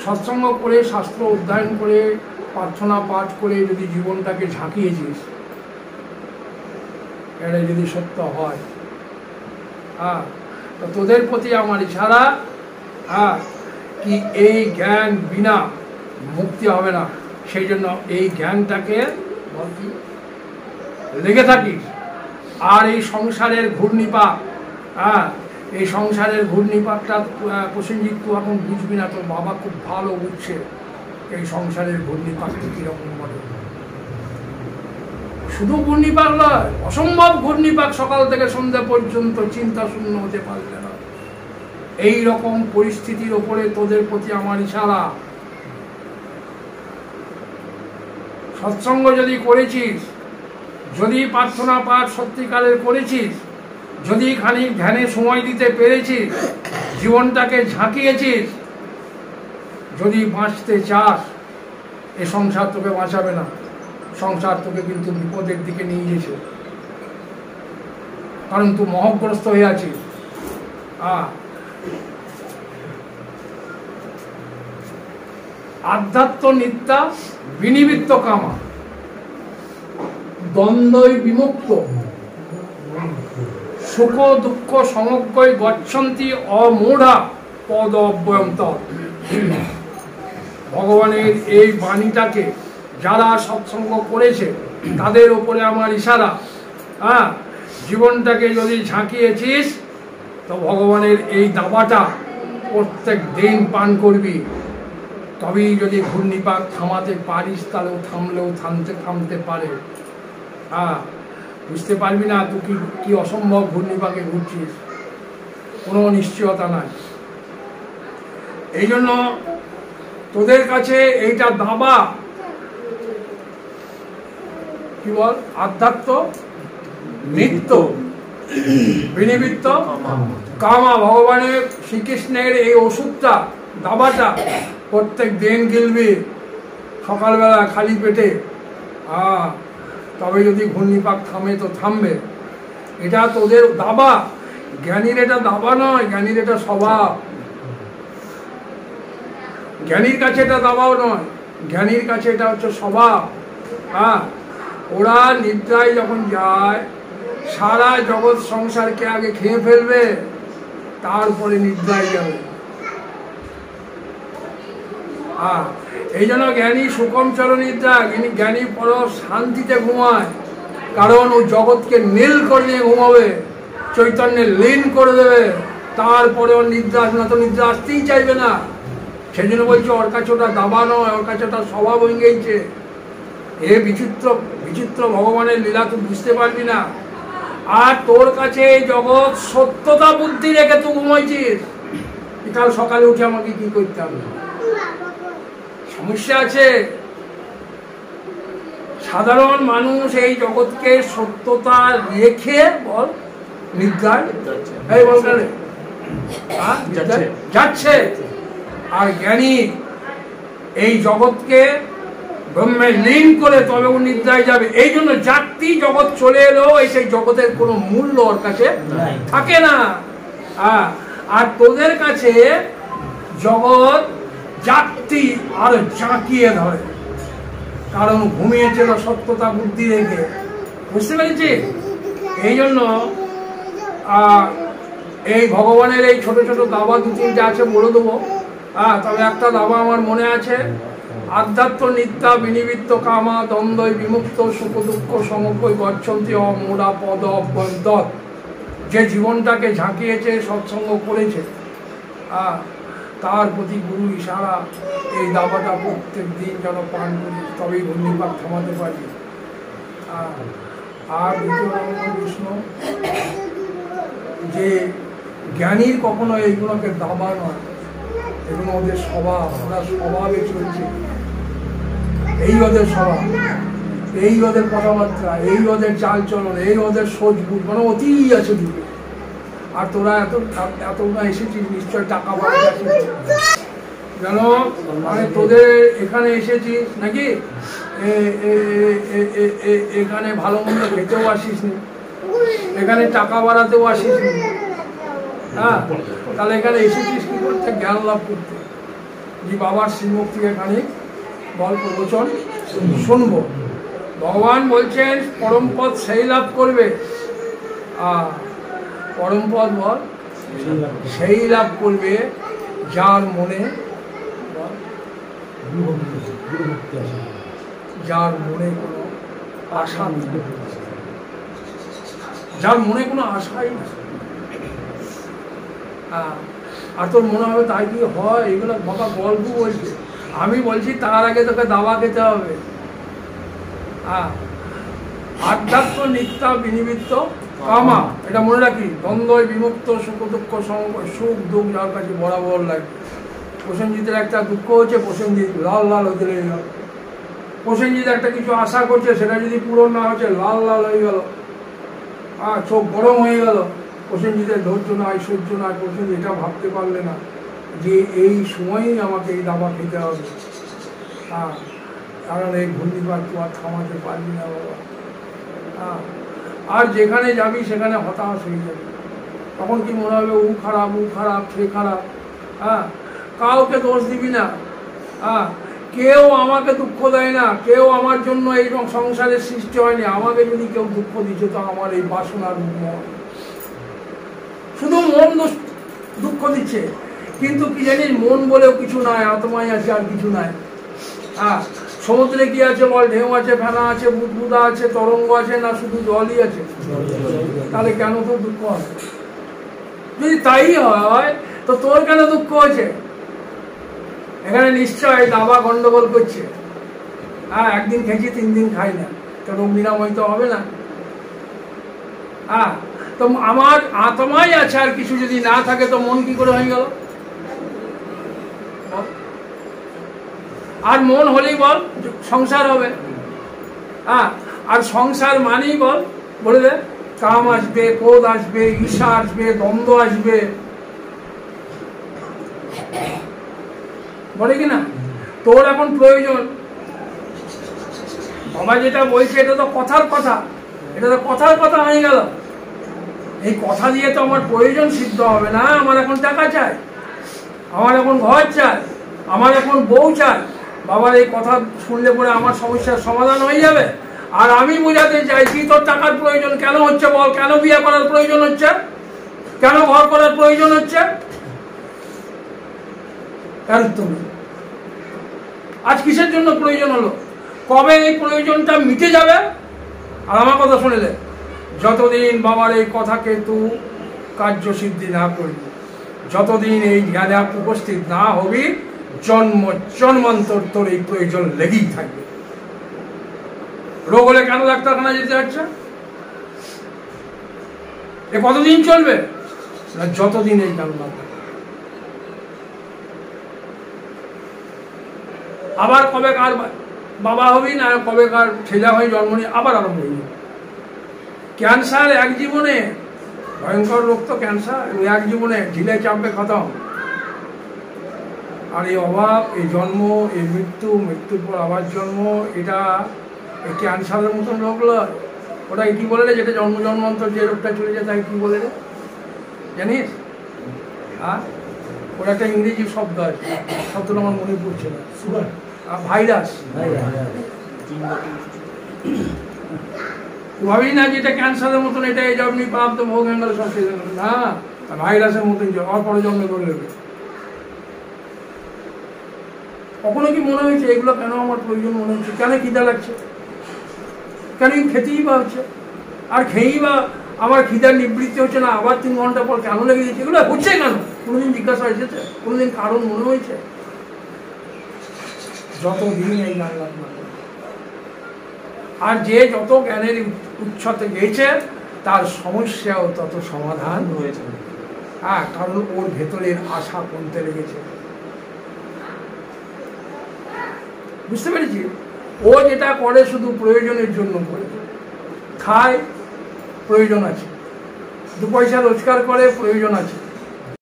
সৎসঙ্গ করে, শাস্ত্র অধ্যয়ন করে, প্রার্থনা পাঠ করে যদি জীবনটাকে ঝাঁকিয়েছিস, এটা যদি সত্য হয়, তো তোদের প্রতি আমার ইশারা, কি এই জ্ঞান বিনা মুক্তি হবে না। সেই জন্য এই জ্ঞানটাকে লেগে থাকিস। আর এই সংসারের ঘূর্ণিপাক, এই সংসারের ঘূর্ণিপাকটা প্রসেনজিৎ তুই এখন বুঝবি না, তোর বাবা খুব ভালো বুঝছে এই সংসারের ঘূর্ণিপাকটা কিরকম বলে। শুধু ঘূর্ণিপাক নয়, অসম্ভব ঘূর্ণিপাক, সকাল থেকে সন্ধ্যা পর্যন্ত চিন্তা শূন্য হতে পারবে না। এই রকম পরিস্থিতির ওপরে তোদের প্রতি আমার ইশারা। সৎসঙ্গ যদি করেছিস, যদি প্রার্থনা পাঠ সত্যিকারের করেছিস, যদি খানিক ধ্যানে সময় দিতে পেরেছিস, জীবনটাকে ঝাঁকিয়েছিস, যদি বাঁচতে চাস, এ সংসার তোকে বাঁচাবে না। সংসার তোকে কিন্তু বিপদের দিকে নিয়ে গেছে, কারণ তুই মোহগ্রস্ত হয়ে আছিস। আধ্যাত্ম নিত্যা বিনিবৃত্ত কামা দ্বন্দ্বই বিমুক্ত সুখ দুঃখ সমগ্রই গচ্ছন্তি অমূঢ়া পদ অব্যয়ন্ত। ভগবানের এই বাণীটাকে যারা সৎসঙ্গ করেছে তাদের উপরে আমার ইশারা। জীবনটাকে যদি ঝাঁকিয়েছিস তো ভগবানের এই দাবাটা প্রত্যেক দিন পান করবি, তবেই যদি ঘূর্ণিপাক থামাতে পারিস, তাহলেও থামলেও থামতে পারে। বুঝতে পারবি না তুই কি অসম্ভব ঘূর্ণিপাকে ঘুরছিস, কোনো নিশ্চয়তা নাই। এই জন্য তোদের কাছে এইটা দাবা, কি বল, আধ্যাত্ম নিত্য বিনিবৃত্ত কামা। ভগবানের শ্রীকৃষ্ণের এই ওষুধটা, দাবাটা প্রত্যেক দিন গিলবি সকালবেলা খালি পেটে। তবে যদি ঘূর্ণিপাক থামে তো থামবে। এটা তোদের দাবা, জ্ঞানীর এটা দাবা নয়, জ্ঞানীর এটা স্বভাব। জ্ঞানীর কাছে এটা দাবাও নয়, জ্ঞানীর কাছে এটা হচ্ছে স্বভাব। ওরা নিদ্রায় যখন যায়, সারা জগৎ সংসারকে আগে খেয়ে ফেলবে, তারপরে নিদ্রায় যাবে। এই জন্য জ্ঞানী সুকম চরনিদ্রা, জ্ঞানী পর শান্তিতে ঘুমায়, কারণ ও জগৎকে নীল করে নিয়ে ঘুমাবে, চৈতন্যে লীন করে দেবে, তারপরে ওর নিদ্রা আসবে না, তো নিদ্রা আসতেই চাইবে না। সেই জন্য বলছে ওর কাছে ওটা দাবা নয়, ওর কাছে ওটা স্বভাব হয়ে গেছে। এ বিচিত্র বিচিত্র ভগবানের লীলা তুই বুঝতে পারবি না। আর তোর কাছে এই জগৎ সত্যতা বুদ্ধি রেখে তুই ঘুমাইছিস, কাল সকালে উঠে আমাকে কি করতে হবে, সমস্যা আছে। সাধারণ মানুষ এই জগৎকে সত্যতা রেখে বল নিদ্রায় যাচ্ছে, আর জ্ঞানী এই জগৎকে ব্রহ্মে লীন করে তবে ও নিদ্রায় যাবে। এই জন্য জাতি জগৎ চলে এলো, এই সেই জগতের কোনো মূল্য ওর কাছে থাকে না। আর তোদের কাছে জগৎ জাতি আর জাঁকিয়ে ধরে, কারণ ঘুমিয়েছিল সত্যতা বুদ্ধি রেখে। বুঝতে পেরেছি? এই জন্য এই ভগবানের এই ছোট ছোট দাবা দু তিনটে আছে, বলে দেবো। তবে একটা দাবা আমার মনে আছে, আধ্যাত্ম নিত্যা বিনিবৃত্ত কামা দ্বন্দ্বই বিমুক্ত সুখ দুঃখ সমগ্রই গচ্ছন্তি অমূঢ়া পদ অব্যন্তর। যে জীবনটাকে ঝাঁকিয়েছে, সৎসঙ্গ করেছে, তার প্রতি গুরু ইশারা, এই দাবাটা প্রত্যেক দিন যেন পান করি, তবেই ঘূর্ণিপাক থামাতে পারি। আর দ্বিতীয় নম্বর প্রশ্ন, যে জ্ঞানীর কখনো এইগুলোকে দাবা নয়, এগুলো ওদের স্বভাব, ওরা স্বভাবে চলছে। এই ওদের স্বভাব, এই ওদের কথাবার্তা, এই ওদের চাল চলন, এই ওদের সোচ বুঝ, মানে অতিই আছে দুটো। আর তোরা এতগুলো এসেছিস নিশ্চয় টাকা পয়সা যেন, মানে তোদের এখানে এসেছিস নাকি এখানে ভালো মন্দ খেতেও আসিস নি, এখানে টাকা বাড়াতেও আসিস নি। তাহলে এখানে এসেছিস কি করতে? জ্ঞান লাভ করতে। যে বাবার শ্রীমুখ থেকে খানিক বল প্রবচন শুনবো। ভগবান বলছেন পরমপদ সেই লাভ করবে, পরমপদ বল সেই লাভ করবে যার মনে কোনো আশা নেই, যার মনে কোনো আশাই না। আর তোর মনে হবে তাই কি হয়, এগুলো বাবা গল্প বলছে। আমি বলছি তার আগে তোকে দাবা খেতে হবে। আধ্যাত্ম নিত্যা বিনিবৃত্ত কামা, এটা মনে রাখি। দ্বন্দ্ব বিমুক্ত সুখ দুঃখ সুখ দুঃখ যার কাছে বরাবর লাগে। প্রসেনজিতের একটা দুঃখ হচ্ছে, প্রসেনজিৎ লাল লাল হতে লেগে গেল। প্রসেনজিৎ একটা কিছু আশা করছে, সেটা যদি পূরণ না হচ্ছে লাল লাল হয়ে গেল, চোখ গরম হয়ে গেল। প্রসেনজিতের ধৈর্য না, ঐশ্বর্য না, প্রসেনজিৎ এটা ভাবতে পারলে না যে এই সময়ই আমাকে এই দাবা খেতে হবে। কারণ এই ঘূর্ণিপাত তো আর থামাতে পারবি না বাবা। আর যেখানে যাবি সেখানে হতাশ হয়ে যাবে। তখন কি মনে হবে ও খারাপ, ও খারাপ, সে খারাপ। কাউকে দোষ দিবি না। কেউ আমাকে দুঃখ দেয় না, কেউ আমার জন্য এই সংসারের সৃষ্টি হয়নি। আমাকে যদি কেউ দুঃখ দিচ্ছে তো আমার এই বাসনার মন, শুধু মন দুঃখ দিচ্ছে। কিন্তু কি জানিস, মন বলেও কিছু নাই, আত্মাই আছে, আর কিছু নাই। সমুদ্রে কি আছে বল? ঢেউ আছে, ফেনা আছে, বুদবুদা আছে, তরঙ্গ আছে, না শুধু জলই আছে? তাহলে কেন তোর দুঃখ হয়? যদি তাই হয় তো তোর কেন দুঃখ হয়েছে? এখানে নিশ্চয় দাবা গন্ডগোল করছে। একদিন খেয়েছি, 3 দিন খাই না, তো রোগ নিরাময় তো হবে না। তো আমার আত্মাই আছে, আর কিছু যদি না থাকে তো মন কি করে হয়ে গেল? আর মন হলেই বল সংসার হবে। আর সংসার মানেই বল, বলে দে, কাম আসবে, ক্রোধ আসবে, ঈর্ষা আসবে, দ্বন্দ্ব আসবে, বলে কিনা? তোর এখন প্রয়োজন, বাবা যেটা বলছে এটা তো কথার কথা, এটা তো কথার কথা হয়ে গেল। এই কথা দিয়ে তো আমার প্রয়োজন সিদ্ধ হবে না। আমার এখন টাকা চাই, আমার এখন ঘর চাই, আমার এখন বউ চাই। বাবার এই কথা শুনলে পরে আমার সমস্যার সমাধান হয়ে যাবে। আর আমি বোঝাতে চাইছি তোর টাকার প্রয়োজন কেন হচ্ছে বল? কেন বিয়ে করার প্রয়োজন হচ্ছে? কেন ঘর করার প্রয়োজন হচ্ছে? তুমি আজ কিসের জন্য প্রয়োজন হলো? কবে এই প্রয়োজনটা মিটে যাবে? আর আমার কথা শুনেলে, যতদিন বাবার এই কথাকে তুই কার্যসিদ্ধি না করবি, যতদিন এই জ্ঞানে উপস্থিত না হবি, জন্ম জন্মান্তর তোর এই প্রয়োজন লেগেই থাকবে। রোগ হলে কেন ডাক্তারখানা যেতে হচ্ছে? এ কতদিন চলবে? না, যতদিন এই জ্ঞান না থাকে। আবার কবে কার বাবা হবি, না কবে কার ছেলে হয়ে জন্ম নিয়ে আবার আরম্ভ হয়ে যাবে। ক্যান্সার এক জীবনে, ভয়ঙ্কর রোগ তো ক্যান্সার, এক জীবনে ঢিলে চাপবে, খতম। আর এই অভাব, এই জন্ম, এই মৃত্যু, মৃত্যুর পর আবার জন্ম, এটা এই ক্যান্সারের মতন রোগ নয়। ওটা কি বলে রে, যেটা জন্ম জন্মান্তর যে রোগটা চলে যায় তাই কি বলে রে, জানিস? ওর একটা ইংরেজি শব্দ আছে, শব্দটা আমার মনে পড়ছে না। ভাইরাস। ভাবি না যে এটা ক্যান্সারের মতন, এটা এই জন্মই প্রাপ্ত ভোগ হয়ে গেল সব শেষ হয়ে গেল। না, ভাইরাসের মতন অপর জন্মে করে নেবে। কখনো কি মনে হয়েছে এগুলো কেন আমার প্রয়োজন মনে হচ্ছে? কেন খিদা লাগছে? কেন খেতেই বা হচ্ছে? আর খেয়েই বা আমার খিদার নিবৃত্তি হচ্ছে না, আবার 3 ঘন্টা পর কেন লেগে যাচ্ছে? এগুলো হচ্ছে কেন? কোনোদিন জিজ্ঞাসা এসেছে? কোনোদিন কারণ মনে হয়েছে? যতদিন এই জ্ঞান লাভ না, আর যে যত জ্ঞানের উচ্ছতে গেছে তার সমস্যাও তত সমাধান হয়েছে। কারণ ওর ভেতরের আশা কমতে লেগেছে। বুঝতে পেরেছি? ও যেটা করে শুধু প্রয়োজনের জন্য করে। খায়, প্রয়োজন আছে। 2 পয়সা রোজগার করে, প্রয়োজন আছে।